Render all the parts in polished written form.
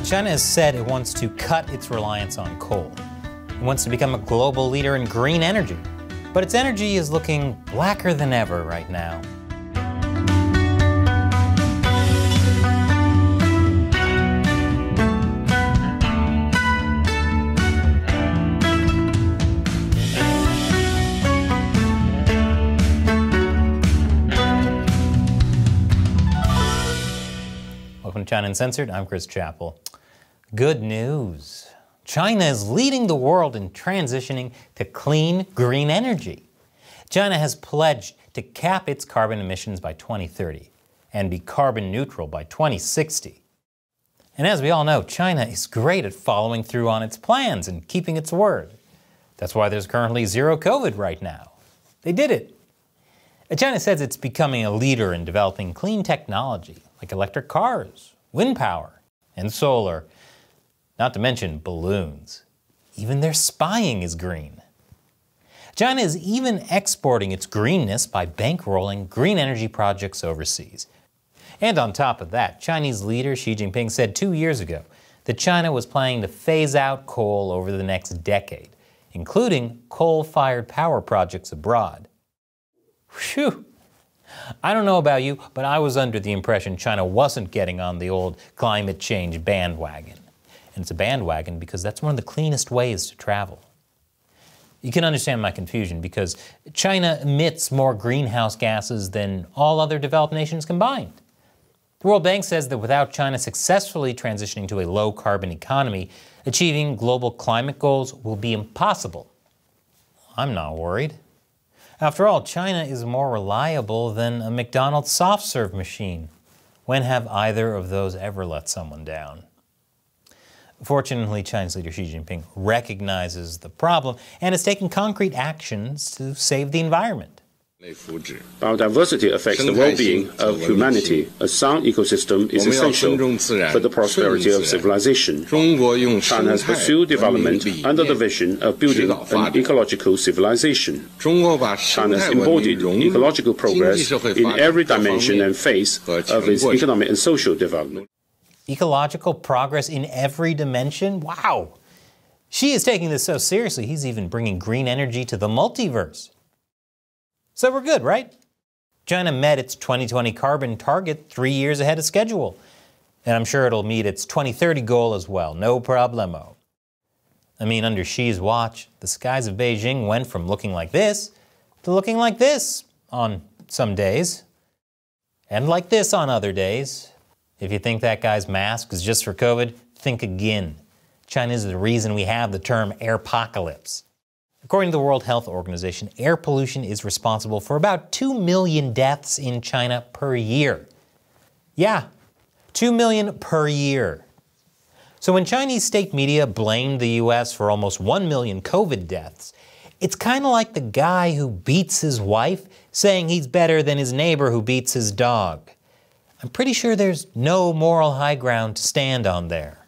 China has said it wants to cut its reliance on coal. It wants to become a global leader in green energy. But its energy is looking blacker than ever right now. Welcome to China Uncensored. I'm Chris Chappell. Good news. China is leading the world in transitioning to clean, green energy. China has pledged to cap its carbon emissions by 2030 and be carbon neutral by 2060. And as we all know, China is great at following through on its plans and keeping its word. That's why there's currently zero COVID right now. They did it. China says it's becoming a leader in developing clean technology like electric cars, wind power, and solar. Not to mention balloons. Even their spying is green. China is even exporting its greenness by bankrolling green energy projects overseas. And on top of that, Chinese leader Xi Jinping said 2 years ago that China was planning to phase out coal over the next decade, including coal-fired power projects abroad. Phew! I don't know about you, but I was under the impression China wasn't getting on the old climate change bandwagon. And it's a bandwagon because that's one of the cleanest ways to travel. You can understand my confusion because China emits more greenhouse gases than all other developed nations combined. The World Bank says that without China successfully transitioning to a low-carbon economy, achieving global climate goals will be impossible. I'm not worried. After all, China is more reliable than a McDonald's soft-serve machine. When have either of those ever let someone down? Fortunately, China's leader Xi Jinping recognizes the problem and is taking concrete actions to save the environment. Biodiversity affects the well-being of humanity. A sound ecosystem is essential for the prosperity of civilization. China has pursued development under the vision of building an ecological civilization. China has embodied ecological progress in every dimension and phase of its economic and social development. Ecological progress in every dimension? Wow! Xi is taking this so seriously, he's even bringing green energy to the multiverse. So we're good, right? China met its 2020 carbon target 3 years ahead of schedule. And I'm sure it'll meet its 2030 goal as well, no problemo. I mean, under Xi's watch, the skies of Beijing went from looking like this to looking like this on some days. And like this on other days. If you think that guy's mask is just for COVID, think again. China is the reason we have the term airpocalypse. According to the World Health Organization, air pollution is responsible for about 2 million deaths in China per year. Yeah, 2 million per year. So when Chinese state media blamed the US for almost 1 million COVID deaths, it's kind of like the guy who beats his wife saying he's better than his neighbor who beats his dog. I'm pretty sure there's no moral high ground to stand on there.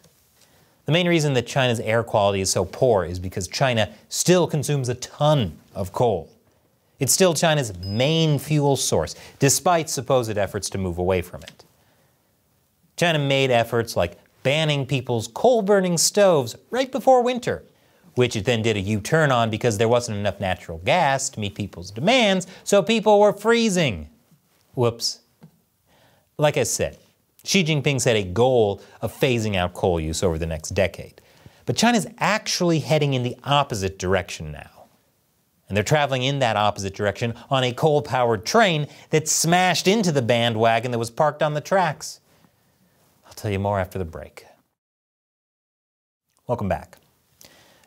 The main reason that China's air quality is so poor is because China still consumes a ton of coal. It's still China's main fuel source, despite supposed efforts to move away from it. China made efforts like banning people's coal-burning stoves right before winter, which it then did a U-turn on because there wasn't enough natural gas to meet people's demands, so people were freezing. Whoops. Like I said, Xi Jinping set a goal of phasing out coal use over the next decade. But China's actually heading in the opposite direction now. And they're traveling in that opposite direction on a coal-powered train that smashed into the bandwagon that was parked on the tracks. I'll tell you more after the break. Welcome back.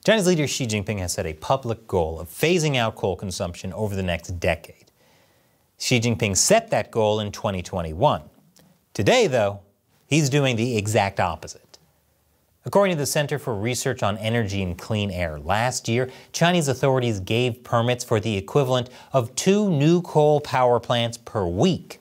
China's leader Xi Jinping has set a public goal of phasing out coal consumption over the next decade. Xi Jinping set that goal in 2021. Today, though, he's doing the exact opposite. According to the Center for Research on Energy and Clean Air, last year, Chinese authorities gave permits for the equivalent of 2 new coal power plants per week.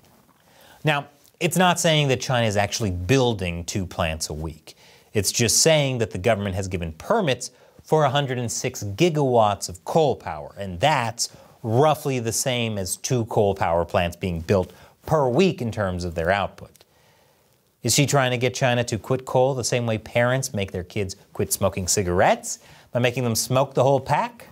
Now, it's not saying that China is actually building 2 plants a week. It's just saying that the government has given permits for 106 gigawatts of coal power, and that's roughly the same as 2 coal power plants being built per week in terms of their output. Is she trying to get China to quit coal the same way parents make their kids quit smoking cigarettes, by making them smoke the whole pack?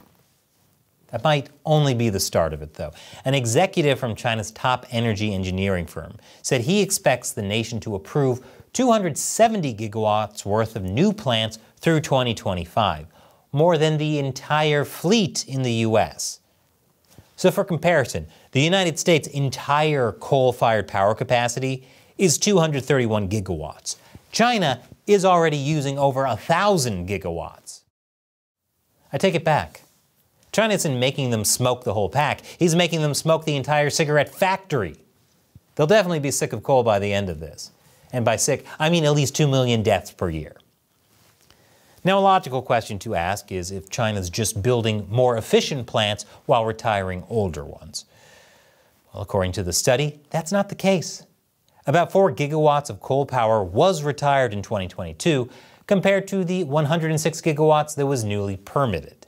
That might only be the start of it, though. An executive from China's top energy engineering firm said he expects the nation to approve 270 gigawatts worth of new plants through 2025, more than the entire fleet in the U.S. So for comparison, the United States' entire coal-fired power capacity is 231 gigawatts. China is already using over 1,000 gigawatts. I take it back. China isn't making them smoke the whole pack. He's making them smoke the entire cigarette factory. They'll definitely be sick of coal by the end of this. And by sick, I mean at least 2 million deaths per year. Now, a logical question to ask is if China's just building more efficient plants while retiring older ones. Well, according to the study, that's not the case. About 4 gigawatts of coal power was retired in 2022, compared to the 106 gigawatts that was newly permitted.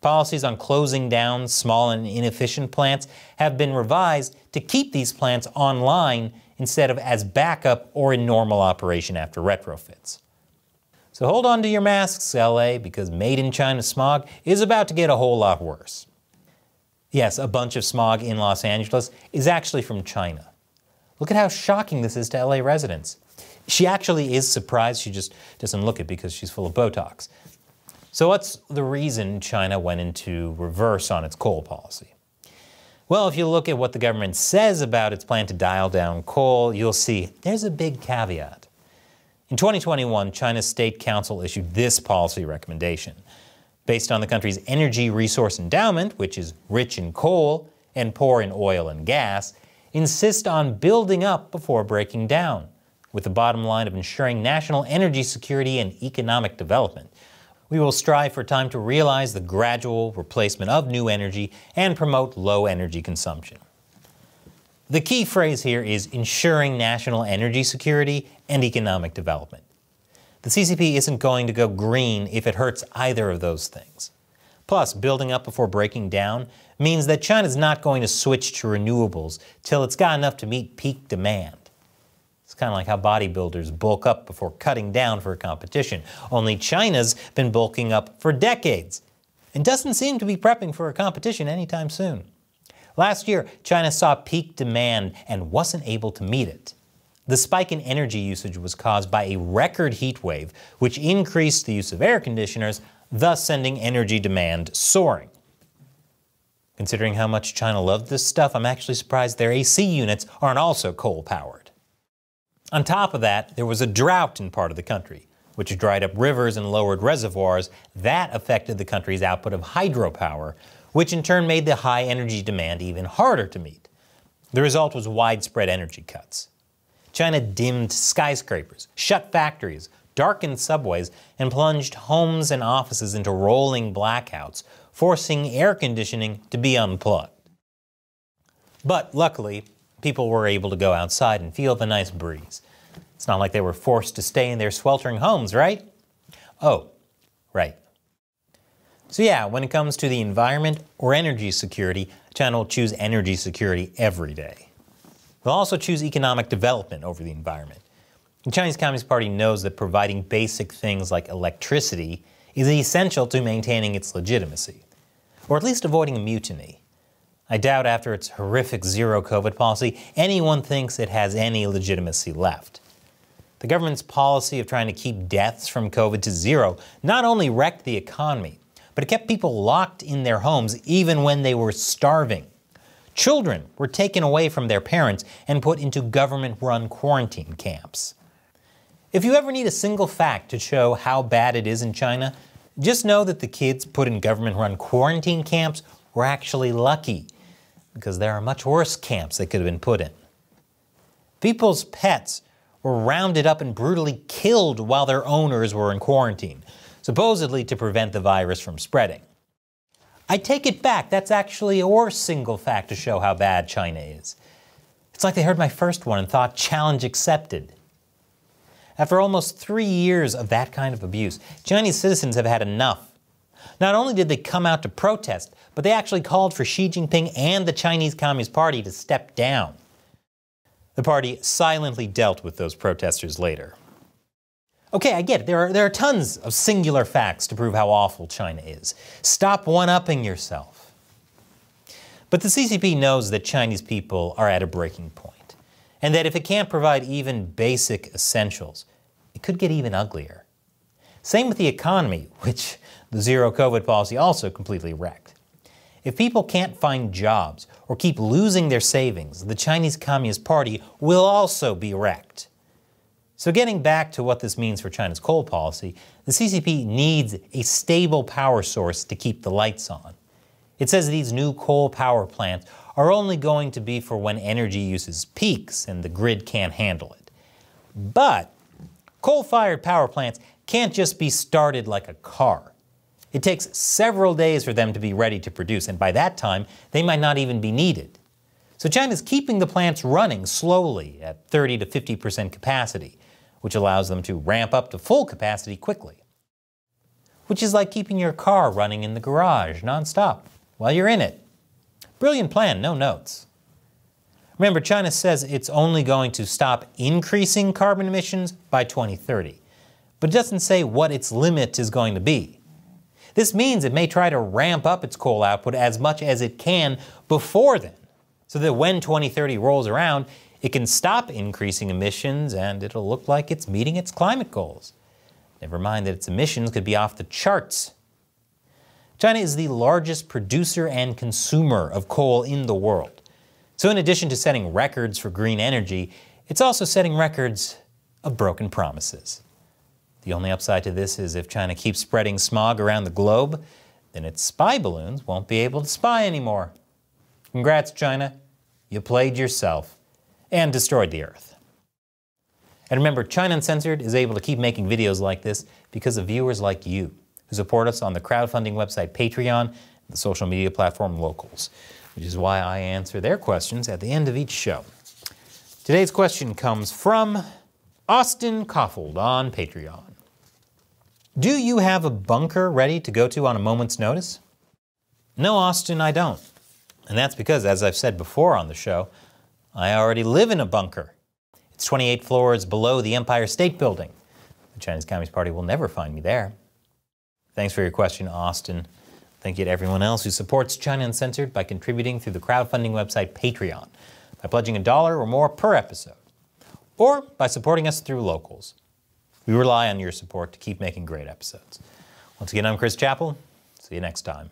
Policies on closing down small and inefficient plants have been revised to keep these plants online instead of as backup or in normal operation after retrofits. So hold on to your masks, LA, because made in China smog is about to get a whole lot worse. Yes, a bunch of smog in Los Angeles is actually from China. Look at how shocking this is to LA residents. She actually is surprised, she just doesn't look it because she's full of Botox. So what's the reason China went into reverse on its coal policy? Well, if you look at what the government says about its plan to dial down coal, you'll see there's a big caveat. In 2021, China's State Council issued this policy recommendation. Based on the country's energy resource endowment, which is rich in coal and poor in oil and gas, insist on building up before breaking down, with the bottom line of ensuring national energy security and economic development. We will strive for time to realize the gradual replacement of new energy and promote low energy consumption. The key phrase here is ensuring national energy security and economic development. The CCP isn't going to go green if it hurts either of those things. Plus, building up before breaking down means that China's not going to switch to renewables till it's got enough to meet peak demand. It's kind of like how bodybuilders bulk up before cutting down for a competition. Only China's been bulking up for decades and doesn't seem to be prepping for a competition anytime soon. Last year, China saw peak demand and wasn't able to meet it. The spike in energy usage was caused by a record heat wave, which increased the use of air conditioners, thus sending energy demand soaring. Considering how much China loved this stuff, I'm actually surprised their AC units aren't also coal-powered. On top of that, there was a drought in part of the country, which dried up rivers and lowered reservoirs. That affected the country's output of hydropower, which in turn made the high energy demand even harder to meet. The result was widespread energy cuts. China dimmed skyscrapers, shut factories, darkened subways, and plunged homes and offices into rolling blackouts, forcing air conditioning to be unplugged. But luckily, people were able to go outside and feel the nice breeze. It's not like they were forced to stay in their sweltering homes, right? Oh, right. So yeah, when it comes to the environment or energy security, China will choose energy security every day. They'll also choose economic development over the environment. The Chinese Communist Party knows that providing basic things like electricity is essential to maintaining its legitimacy, or at least avoiding a mutiny. I doubt after its horrific zero-COVID policy, anyone thinks it has any legitimacy left. The government's policy of trying to keep deaths from COVID to zero not only wrecked the economy, but it kept people locked in their homes even when they were starving. Children were taken away from their parents and put into government-run quarantine camps. If you ever need a single fact to show how bad it is in China, just know that the kids put in government-run quarantine camps were actually lucky, because there are much worse camps they could have been put in. People's pets were rounded up and brutally killed while their owners were in quarantine, supposedly to prevent the virus from spreading. I take it back, that's actually a worse single fact to show how bad China is. It's like they heard my first one and thought, challenge accepted. After almost 3 years of that kind of abuse, Chinese citizens have had enough. Not only did they come out to protest, but they actually called for Xi Jinping and the Chinese Communist Party to step down. The party silently dealt with those protesters later. Okay, I get it. There are tons of singular facts to prove how awful China is. Stop one-upping yourself. But the CCP knows that Chinese people are at a breaking point, and that if it can't provide even basic essentials, it could get even uglier. Same with the economy, which the zero-COVID policy also completely wrecked. If people can't find jobs or keep losing their savings, the Chinese Communist Party will also be wrecked. So getting back to what this means for China's coal policy, the CCP needs a stable power source to keep the lights on. It says these new coal power plants are only going to be for when energy uses peaks and the grid can't handle it. But coal-fired power plants can't just be started like a car. It takes several days for them to be ready to produce, and by that time, they might not even be needed. So China's keeping the plants running slowly at 30 to 50% capacity, which allows them to ramp up to full capacity quickly. Which is like keeping your car running in the garage nonstop while you're in it. Brilliant plan, no notes. Remember, China says it's only going to stop increasing carbon emissions by 2030, but it doesn't say what its limit is going to be. This means it may try to ramp up its coal output as much as it can before then, so that when 2030 rolls around, it can stop increasing emissions and it'll look like it's meeting its climate goals. Never mind that its emissions could be off the charts. China is the largest producer and consumer of coal in the world. So in addition to setting records for green energy, it's also setting records of broken promises. The only upside to this is if China keeps spreading smog around the globe, then its spy balloons won't be able to spy anymore. Congrats, China. You played yourself and destroyed the Earth. And remember, China Uncensored is able to keep making videos like this because of viewers like you who support us on the crowdfunding website Patreon and the social media platform Locals, which is why I answer their questions at the end of each show. Today's question comes from Austin Koffold on Patreon. Do you have a bunker ready to go to on a moment's notice? No, Austin, I don't. And that's because, as I've said before on the show, I already live in a bunker. It's 28 floors below the Empire State Building. The Chinese Communist Party will never find me there. Thanks for your question, Austin. Thank you to everyone else who supports China Uncensored by contributing through the crowdfunding website Patreon, by pledging $1 or more per episode, or by supporting us through Locals. We rely on your support to keep making great episodes. Once again, I'm Chris Chappell. See you next time.